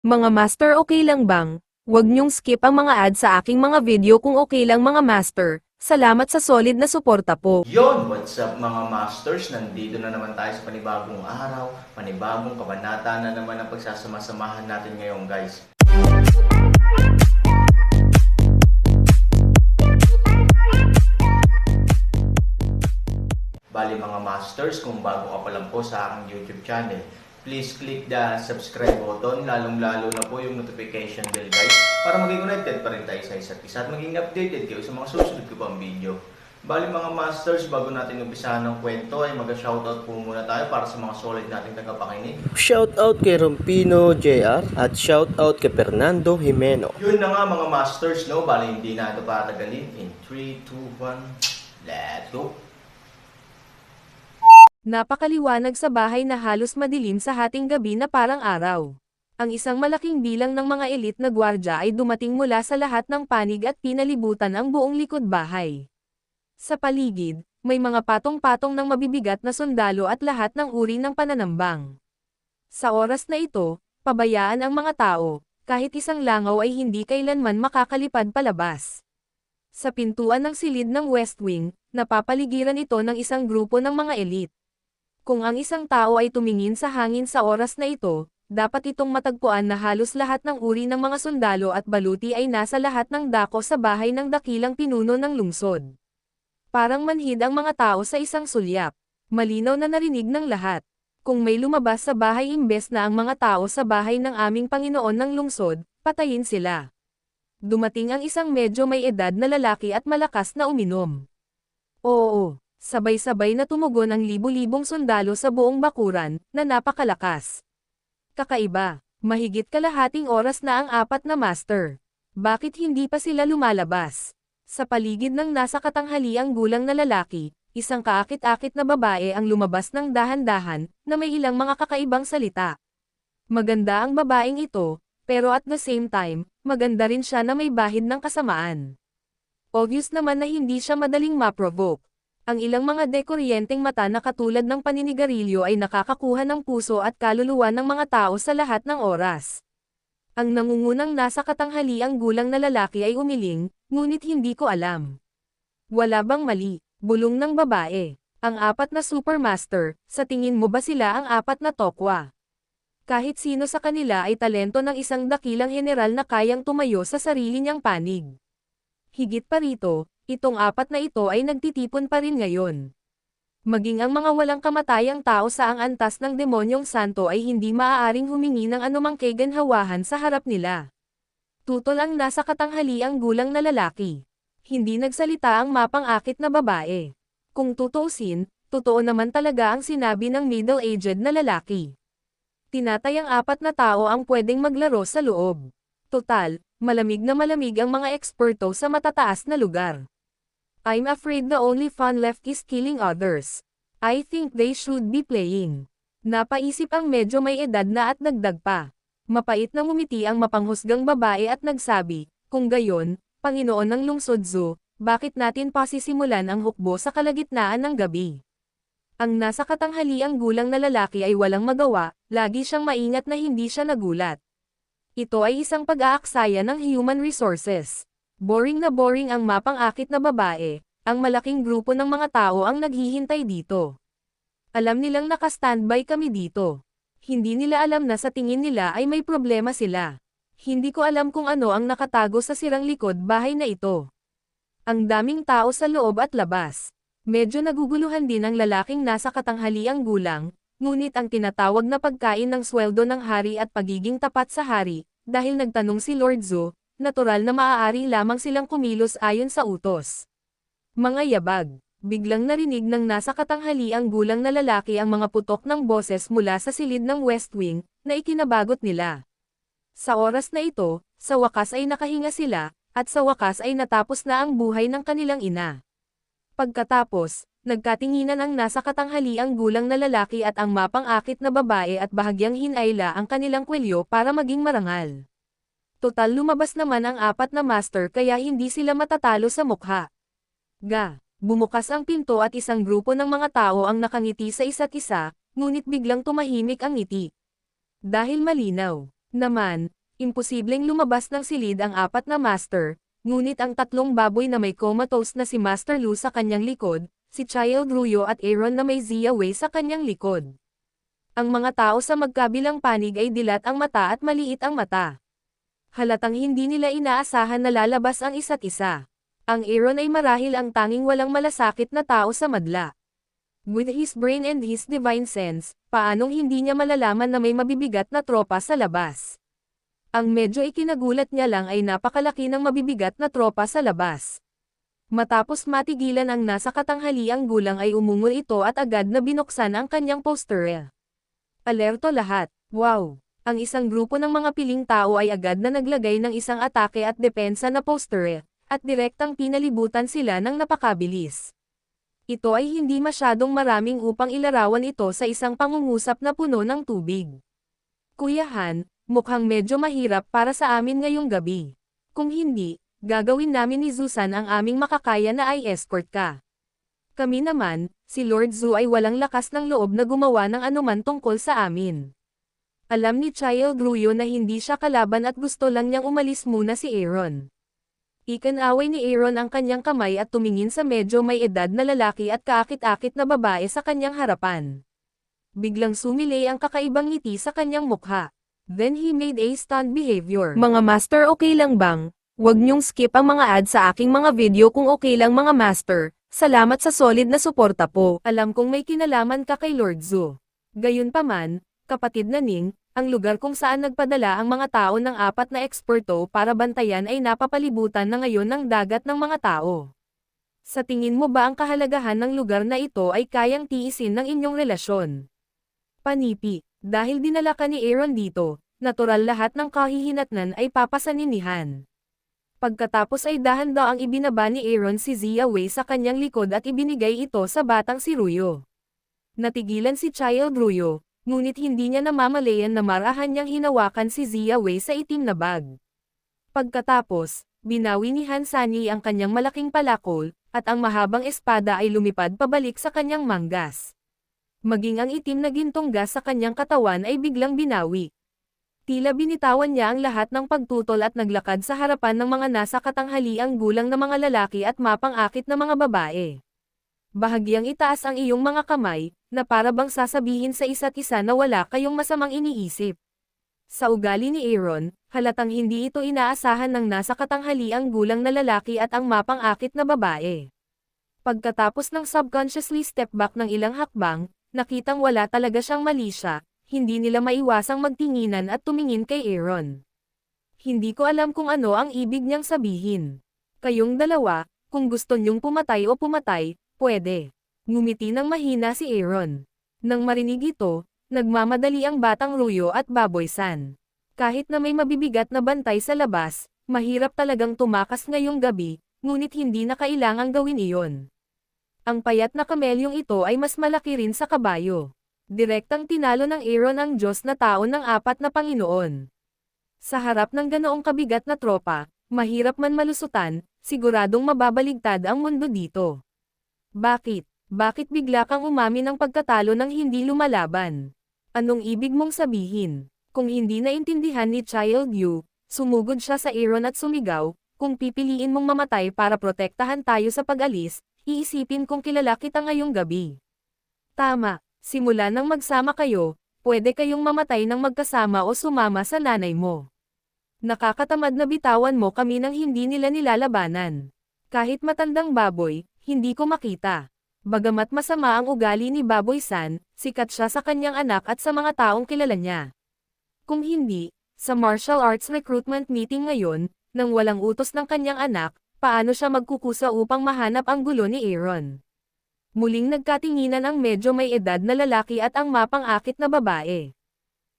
Mga master, okay lang bang? Huwag niyong skip ang mga ad sa aking mga video kung okay lang mga master. Salamat sa solid na suporta po. Yon, what's up mga masters? Nandito na naman tayo sa panibagong araw, panibagong kabanata na naman ang pagsasama-samahan natin ngayon guys. Bali mga masters, kung bago ka pa lang po sa aking YouTube channel, please click the subscribe button, lalong-lalo na po yung notification bell guys, para maging connected pa rin tayo sa isa't isa at maging updated kayo sa mga susunod ko pang video. Bali mga masters, bago natin umpisahan ng kwento ay mag-shoutout po muna tayo para sa mga solid nating tagapakinig. Shoutout kay Rompino JR at shoutout kay Fernando Jimeno. Yun na nga mga masters, no? Bali hindi na ito patagalin. In 3, 2, 1, let's go! Napakaliwanag sa bahay na halos madilim sa hating gabi na parang araw. Ang isang malaking bilang ng mga elite na gwardya ay dumating mula sa lahat ng panig at pinalibutan ang buong likod bahay. Sa paligid, may mga patong-patong ng mabibigat na sundalo at lahat ng uri ng pananambang. Sa oras na ito, pabayaan ang mga tao, kahit isang langaw ay hindi kailanman makakalipad palabas. Sa pintuan ng silid ng West Wing, napapaligiran ito ng isang grupo ng mga elite. Kung ang isang tao ay tumingin sa hangin sa oras na ito, dapat itong matagpuan na halos lahat ng uri ng mga sundalo at baluti ay nasa lahat ng dako sa bahay ng dakilang pinuno ng lungsod. Parang manhid ang mga tao sa isang sulyap. Malinaw na narinig ng lahat. Kung may lumabas sa bahay imbes na ang mga tao sa bahay ng aming Panginoon ng lungsod, patayin sila. Dumating ang isang medyo may edad na lalaki at malakas na uminom. Oo. Sabay-sabay na tumugon ang libu-libong sundalo sa buong bakuran, na napakalakas. Kakaiba, mahigit kalahating oras na ang apat na master. Bakit hindi pa sila lumalabas? Sa paligid ng nasa katanghaliang gulang na lalaki, isang kaakit-akit na babae ang lumabas ng dahan-dahan, na may ilang mga kakaibang salita. Maganda ang babaeng ito, pero at the same time, maganda rin siya na may bahid ng kasamaan. Obvious naman na hindi siya madaling ma-provoke. Ang ilang mga dekoryenteng mata na katulad ng paninigarilyo ay nakakakuha ng puso at kaluluwa ng mga tao sa lahat ng oras. Ang nangungunang nasa katanghaliang gulang na lalaki ay umiling, ngunit hindi ko alam. Wala bang mali? Bulong ng babae. Ang apat na supermaster, sa tingin mo ba sila ang apat na tokwa? Kahit sino sa kanila ay talento ng isang dakilang general na kayang tumayo sa sarili niyang panig. Higit pa rito, itong apat na ito ay nagtitipon pa rin ngayon. Maging ang mga walang kamatayang tao sa ang antas ng demonyong santo ay hindi maaaring humingi ng anumang kaganhawahan sa harap nila. Tutol ang nasa katanghaliang gulang na lalaki. Hindi nagsalita ang mapang-akit na babae. Kung tutuusin, totoo naman talaga ang sinabi ng middle-aged na lalaki. Tinatayang apat na tao ang pwedeng maglaro sa loob. Total, malamig na malamig ang mga eksperto sa matataas na lugar. I'm afraid the only fun left is killing others. I think they should be playing. Napaisip ang medyo may edad na at dagdag pa. Mapait na ngumiti ang mapanghusgang babae at nagsabi, kung gayon, Panginoon ng Lungsod Zoo, bakit natin pa sisimulan ang hukbo sa kalagitnaan ng gabi? Ang nasa katanghaliang gulang na lalaki ay walang magawa, lagi siyang maingat na hindi siya nagulat. Ito ay isang pag-aaksaya ng human resources. Boring na boring ang mapang-akit na babae, ang malaking grupo ng mga tao ang naghihintay dito. Alam nilang naka-standby kami dito. Hindi nila alam na sa tingin nila ay may problema sila. Hindi ko alam kung ano ang nakatago sa sirang likod bahay na ito. Ang daming tao sa loob at labas. Medyo naguguluhan din ang lalaking nasa katanghaliang gulang, ngunit ang tinatawag na pagkain ng sweldo ng hari at pagiging tapat sa hari, dahil nagtanong si Lord Zoo, natural na maaari lamang silang kumilos ayon sa utos. Mga yabag, biglang narinig ng nasa katanghaliang gulang na lalaki ang mga putok ng boses mula sa silid ng West Wing, na ikinabagot nila. Sa oras na ito, sa wakas ay nakahinga sila, at sa wakas ay natapos na ang buhay ng kanilang ina. Pagkatapos, nagkatinginan ang nasa katanghaliang gulang na lalaki at ang mapang-akit na babae at bahagyang hinayla ang kanilang kwelyo para maging marangal. Total lumabas naman ang apat na master kaya hindi sila matatalo sa mukha. Bumukas ang pinto at isang grupo ng mga tao ang nakangiti sa isa't isa, ngunit biglang tumahimik ang ngiti. Dahil malinaw, Naman, imposibleng lumabas ng silid ang 4 na master, ngunit ang 3 baboy na may comatose na si Master Lu sa kanyang likod, si Child Ruyo at Aaron na may Zia Wei sa kanyang likod. Ang mga tao sa magkabilang panig ay dilat ang mata at maliit ang mata. Halatang hindi nila inaasahan na lalabas ang isa't isa. Ang Aaron ay marahil ang tanging walang malasakit na tao sa madla. With his brain and his divine sense, paanong hindi niya malalaman na may mabibigat na tropa sa labas? Ang medyo ikinagulat niya lang ay napakalaki ng mabibigat na tropa sa labas. Matapos matigilan ang nasa katanghaliang gulang ay umungol ito at agad na binuksan ang kanyang poster. Alerto lahat, wow! Ang isang grupo ng mga piling tao ay agad na naglagay ng isang atake at depensa na poster, at direktang pinalibutan sila ng napakabilis. Ito ay hindi masyadong maraming upang ilarawan ito sa isang pangungusap na puno ng tubig. Kuya Han, mukhang medyo mahirap para sa amin ngayong gabi. Kung hindi, gagawin namin ni Susan ang aming makakaya na ay escort ka. Kami naman, si Lord Zhu ay walang lakas ng loob na gumawa ng anuman tungkol sa amin. Alam ni Child Ruyo na hindi siya kalaban at gusto lang niyang umalis muna si Aaron. Ikinaway ni Aaron ang kanyang kamay at tumingin sa medyo may edad na lalaki at kaakit-akit na babae sa kanyang harapan. Biglang sumilay ang kakaibang ngiti sa kanyang mukha. Then he made a stunned behavior. Mga master, okay lang bang? Huwag niyong skip ang mga ads sa aking mga video kung okay lang mga master. Salamat sa solid na suporta po. Alam kong may kinalaman ka kay Lord Zhu. Gayunpaman, kapatid na Ning, ang lugar kung saan nagpadala ang mga tao ng 4 na eksperto para bantayan ay napapalibutan na ngayon ng dagat ng mga tao. Sa tingin mo ba ang kahalagahan ng lugar na ito ay kayang tiisin ng inyong relasyon? Panipi, dahil dinala ka ni Aaron dito, natural lahat ng kahihinatnan ay papasaninihan. Pagkatapos ay dahan-daang ibinaba ni Aaron si Zia Wei sa kanyang likod at ibinigay ito sa batang si Ruyo. Natigilan si Child Ruyo, ngunit hindi niya namamalayan na marahan niyang hinawakan si Zia Wei sa itim na bag. Pagkatapos, binawi ni Han Sani ang kanyang malaking palakol, at ang mahabang espada ay lumipad pabalik sa kanyang manggas. Maging ang itim na gintong gas sa kanyang katawan ay biglang binawi. Tila binitawan niya ang lahat ng pagtutol at naglakad sa harapan ng mga nasa katanghaliang gulang na mga lalaki at mapang-akit na mga babae. Bahagyang itaas ang iyong mga kamay, na para bang sasabihin sa isa't isa na wala kayong masamang iniisip. Sa ugali ni Aaron, halatang hindi ito inaasahan ng nasa katanghaliang gulang na lalaki at ang mapang-akit na babae. Pagkatapos ng subconsciously step back ng ilang hakbang, nakitang wala talaga siyang mali siya, hindi nila maiwasang magtinginan at tumingin kay Aaron. Hindi ko alam kung ano ang ibig niyang sabihin. Kayong dalawa, kung gusto niyong pumatay o pumatay, pwede. Ngumiti ng mahina si Aaron. Nang marinig ito, nagmamadali ang batang Ruyo at Baboy San. Kahit na may mabibigat na bantay sa labas, mahirap talagang tumakas ngayong gabi, ngunit hindi na kailangang gawin iyon. Ang payat na kamelyong ito ay mas malaki rin sa kabayo. Direktang tinalo ng Aaron ang Diyos na tao ng 4 na Panginoon. Sa harap ng ganoong kabigat na tropa, mahirap man malusutan, siguradong mababaligtad ang mundo dito. Bakit? Bakit bigla kang umamin ng pagkatalo ng hindi lumalaban? Anong ibig mong sabihin? Kung hindi naintindihan ni Child Yu, sumugod siya sa Aaron at sumigaw, kung pipiliin mong mamatay para protektahan tayo sa pag-alis, iisipin kong kilala kita ngayong gabi. Tama. Simula nang magsama kayo, pwede kayong mamatay ng magkasama o sumama sa nanay mo. Nakakatamad na bitawan mo kami nang hindi nila nilalabanan. Kahit matandang baboy, hindi ko makita. Bagamat masama ang ugali ni Baboy San, sikat siya sa kanyang anak at sa mga taong kilala niya. Kung hindi, sa martial arts recruitment meeting ngayon, nang walang utos ng kanyang anak, paano siya magkukusa upang mahanap ang gulo ni Aaron? Muling nagkatinginan ang medyo may edad na lalaki at ang mapang-akit na babae.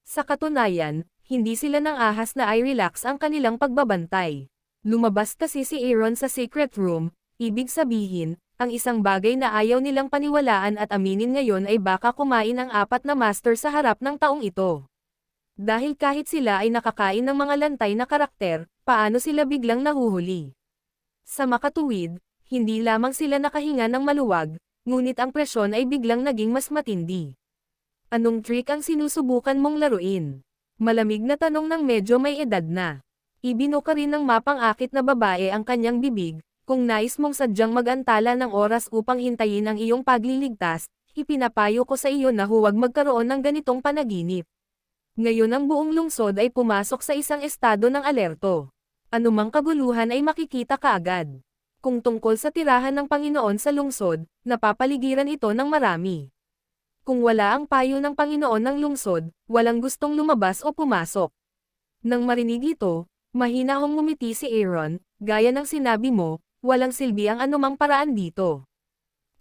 Sa katunayan, hindi sila nang ahas na ay relax ang kanilang pagbabantay. Lumabas kasi si Aaron sa secret room, ibig sabihin, ang isang bagay na ayaw nilang paniwalaan at aminin ngayon ay baka kumain ang 4 na master sa harap ng taong ito. Dahil kahit sila ay nakakain ng mga lantay na karakter, paano sila biglang nahuhuli? Sa makatuwid, hindi lamang sila nakahinga ng maluwag, ngunit ang presyon ay biglang naging mas matindi. Anong trick ang sinusubukan mong laruin? Malamig na tanong ng medyo may edad na. Ibinuka rin ng mapang-akit na babae ang kanyang bibig, kung nais mong sadyang mag-antala ng oras upang hintayin ang iyong pagliligtas, ipinapayo ko sa iyo na huwag magkaroon ng ganitong panaginip. Ngayon ang buong lungsod ay pumasok sa isang estado ng alerto. Anumang kaguluhan ay makikita kaagad. Kung tungkol sa tirahan ng Panginoon sa lungsod, napapaligiran ito ng marami. Kung wala ang payo ng Panginoon ng lungsod, walang gustong lumabas o pumasok. Nang marinig ito, mahinahong ngumiti si Aaron, gaya ng sinabi mo, walang silbi ang anumang paraan dito.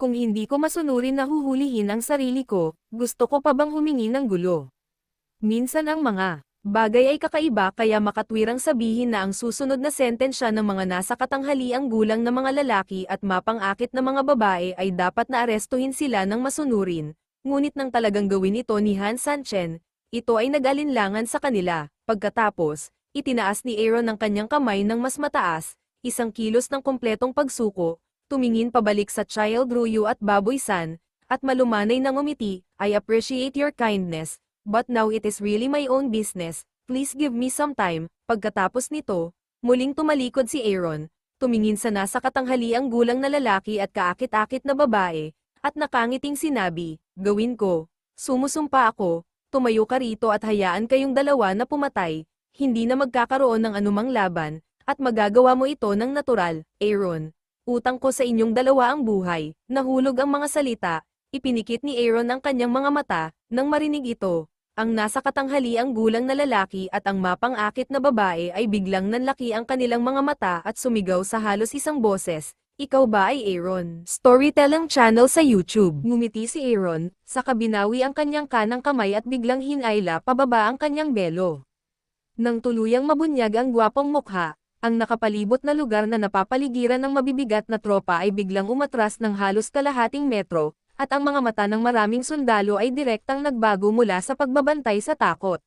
Kung hindi ko masunurin na huhulihin ang sarili ko, gusto ko pa bang humingi ng gulo? Minsan ang mga bagay ay kakaiba kaya makatwirang sabihin na ang susunod na sentensya ng mga nasa katanghaliang gulang na mga lalaki at mapang-akit na mga babae ay dapat na arestuhin sila ng masunurin. Ngunit nang talagang gawin ito ni Han Sanchen, ito ay nag-alinlangan sa kanila. Pagkatapos, itinaas ni Aaron ang kanyang kamay ng mas mataas, isang kilos ng kompletong pagsuko, tumingin pabalik sa Child Ruyu at Baboy San, at malumanay na ngumiti, I appreciate your kindness, but now it is really my own business, please give me some time. Pagkatapos nito, muling tumalikod si Aaron, tumingin sa nasa katanghaliang gulang na lalaki at kaakit-akit na babae, at nakangiting sinabi, gawin ko, sumusumpa ako, tumayo ka rito at hayaan kayong dalawa na pumatay, hindi na magkakaroon ng anumang laban, at magagawa mo ito ng natural, Aaron. Utang ko sa inyong dalawa ang buhay. Nahulog ang mga salita, ipinikit ni Aaron ang kanyang mga mata, nang marinig ito. Ang nasa katanghaliang gulang na lalaki at ang mapang-akit na babae ay biglang nanlaki ang kanilang mga mata at sumigaw sa halos isang boses. Ikaw ba ay Aaron? Storytelling channel sa YouTube. Ngumiti si Aaron, saka binawi ang kanyang kanang kamay at biglang hinayla pababa ang kanyang belo. Nang tuluyang mabunyag ang gwapong mukha, ang nakapalibot na lugar na napapaligiran ng mabibigat na tropa ay biglang umatras ng halos kalahating metro, at ang mga mata ng maraming sundalo ay direktang nagbago mula sa pagbabantay sa takot.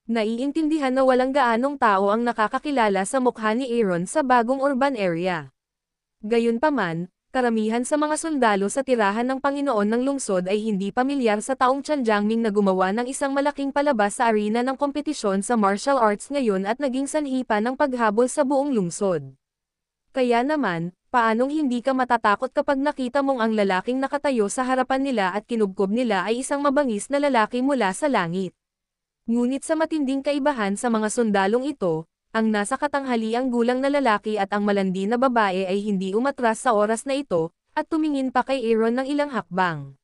Naiintindihan na walang gaanong tao ang nakakakilala sa mukha ni Aaron sa bagong urban area. Gayunpaman, karamihan sa mga sundalo sa tirahan ng Panginoon ng lungsod ay hindi pamilyar sa taong Tianjiangming na gumawa ng isang malaking palabas sa arena ng kompetisyon sa martial arts ngayon at naging sanhi pa ng paghabol sa buong lungsod. Kaya naman, paanong hindi ka matatakot kapag nakita mong ang lalaking nakatayo sa harapan nila at kinubkob nila ay isang mabangis na lalaki mula sa langit? Ngunit sa matinding kaibahan sa mga sundalong ito, ang nasa katanghaliang gulang na lalaki at ang malandi na babae ay hindi umatras sa oras na ito, at tumingin pa kay Aaron ng ilang hakbang.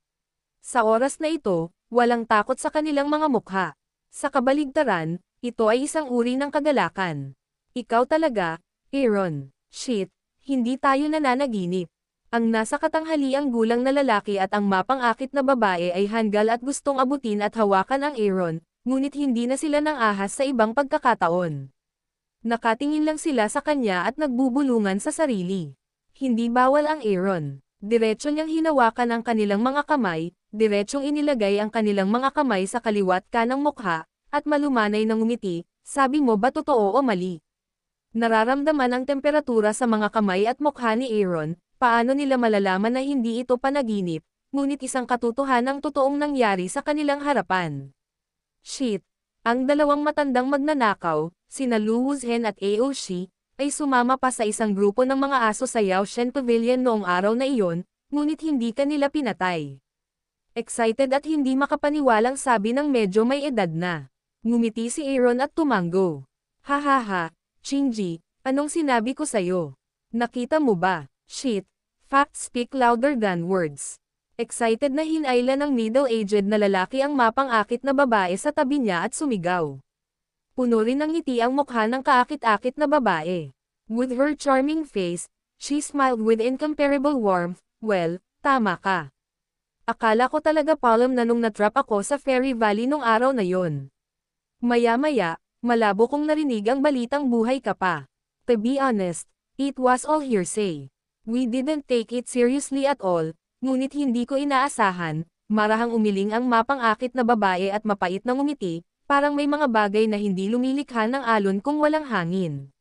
Sa oras na ito, walang takot sa kanilang mga mukha. Sa kabaligtaran, ito ay isang uri ng kagalakan. Ikaw talaga, Aaron. Shit, hindi tayo nananaginip. Ang nasa katanghaliang gulang na lalaki at ang mapang-akit na babae ay hanggal at gustong abutin at hawakan ang Aaron, ngunit hindi na sila nang ahas sa ibang pagkakataon. Nakatingin lang sila sa kanya at nagbubulungan sa sarili. Hindi bawal ang Aaron. Diretso niyang hinawakan ang kanilang mga kamay, diretsong inilagay ang kanilang mga kamay sa kaliwat kanang mukha, at malumanay na ngumiti, sabi mo ba totoo o mali? Nararamdaman ang temperatura sa mga kamay at mukha ni Aaron, paano nila malalaman na hindi ito panaginip, ngunit isang katotohanang totoong nangyari sa kanilang harapan. Shit! Ang dalawang matandang magnanakaw, sina Lu Wuzhen at Aoshi, ay sumama pa sa isang grupo ng mga aso sa Yaoshen Pavilion noong araw na iyon, ngunit hindi kanila pinatay. Excited at hindi makapaniwalang sabi ng medyo may edad na. Ngumiti si Aaron at tumango. Hahaha, Shinji, anong sinabi ko sa'yo? Nakita mo ba? Shit, facts speak louder than words. Excited na hinayla ng middle-aged na lalaki ang mapang-akit na babae sa tabi niya at sumigaw. Puno rin ng ngiti ang mukha ng kaakit-akit na babae. With her charming face, she smiled with incomparable warmth. Well, tama ka. Akala ko talaga palom na nung natrap ako sa Fairy Valley nung araw na yon. Maya-maya, malabo kong narinig ang balitang buhay ka pa. To be honest, it was all hearsay. We didn't take it seriously at all. Ngunit hindi ko inaasahan, marahang umiling ang mapang-akit na babae at mapait na ngumiti, parang may mga bagay na hindi lumilikha ng alon kung walang hangin.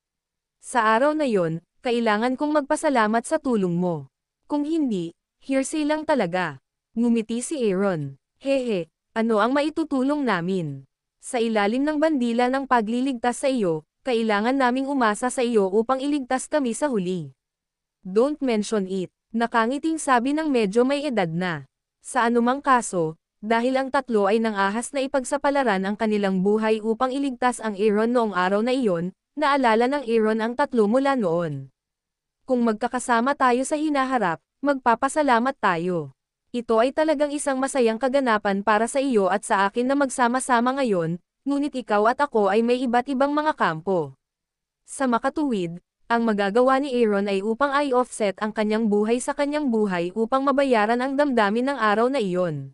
Sa araw na yon, kailangan kong magpasalamat sa tulong mo. Kung hindi, hearsay lang talaga. Ngumiti si Aaron. Hehe, ano ang maitutulong namin? Sa ilalim ng bandila ng pagliligtas sa iyo, kailangan naming umasa sa iyo upang iligtas kami sa huli. Don't mention it, nakangiting sabi ng medyo may edad na. Sa anumang kaso, dahil ang tatlo ay nangahas na ipagsapalaran ang kanilang buhay upang iligtas ang Aaron noong araw na iyon, naalala ng Aaron ang tatlo mula noon. Kung magkakasama tayo sa hinaharap, magpapasalamat tayo. Ito ay talagang isang masayang kaganapan para sa iyo at sa akin na magsama-sama ngayon, ngunit ikaw at ako ay may iba't ibang mga kampo. Sa makatuwid, ang magagawa ni Aaron ay upang i-offset ang kanyang buhay sa kanyang buhay upang mabayaran ang damdamin ng araw na iyon.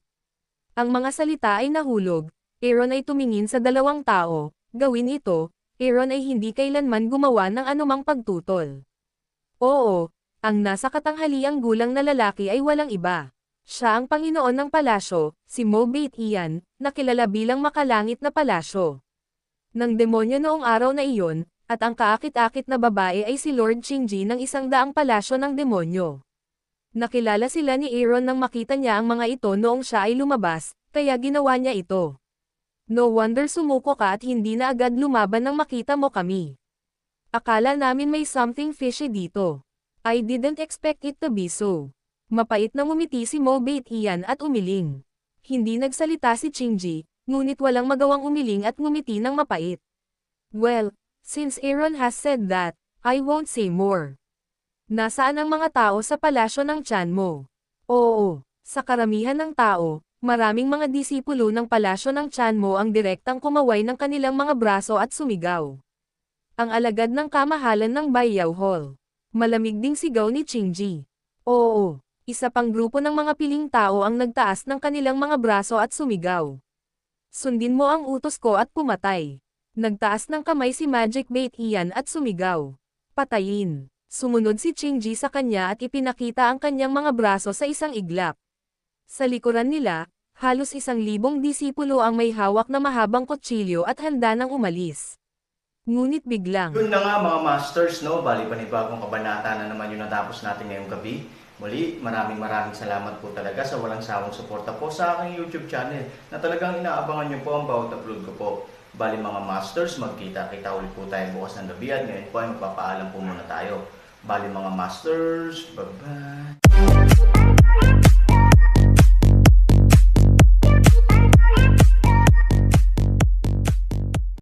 Ang mga salita ay nahulog, Aaron ay tumingin sa dalawang tao, gawin ito, Aaron ay hindi kailanman gumawa ng anumang pagtutol. Oo, ang nasa katanghaliang gulang na lalaki ay walang iba. Siya ang Panginoon ng palasyo, si Mo-Beit Ian, na kilala bilang makalangit na palasyo ng demonyo noong araw na iyon, at ang kaakit-akit na babae ay si Lord Qingji ng 100 palasyo ng demonyo. Nakilala sila ni Aaron nang makita niya ang mga ito noong siya ay lumabas, kaya ginawa niya ito. No wonder sumuko ka at hindi na agad lumaban nang makita mo kami. Akala namin may something fishy dito. I didn't expect it to be so. Mapait na ngumiti si Mo-Beit Ian at umiling. Hindi nagsalita si Qingji, ngunit walang magawang umiling at ngumiti ng mapait. Well, since Aaron has said that, I won't say more. Nasaan ang mga tao sa palasyo ng tiyan mo? Oo, sa karamihan ng tao, maraming mga disipulo ng palasyo ng tiyan mo ang direktang kumaway ng kanilang mga braso at sumigaw. Ang alagad ng kamahalan ng Bayaw Hall. Malamig ding sigaw ni Qingji. Oo. Isa pang grupo ng mga piling tao ang nagtaas ng kanilang mga braso at sumigaw. Sundin mo ang utos ko at pumatay. Nagtaas ng kamay si Magic Bait Ian at sumigaw. Patayin. Sumunod si Qingji sa kanya at ipinakita ang kanyang mga braso sa isang iglap. Sa likuran nila, halos 1,000 disipulo ang may hawak na mahabang kutsilyo at handa nang umalis. Ngunit biglang. Yun na nga mga masters, no? Bali panibagong kabanata na naman yung natapos natin ngayong gabi. Muli, maraming salamat po talaga sa walang sawang suporta po sa aking YouTube channel na talagang inaabangan nyo po ang bawat upload ko po. Bali mga masters, magkita-kita ulit po tayo bukas ng gabi at ngayon po ay magpapaalam po muna tayo. Bali mga masters, bye-bye!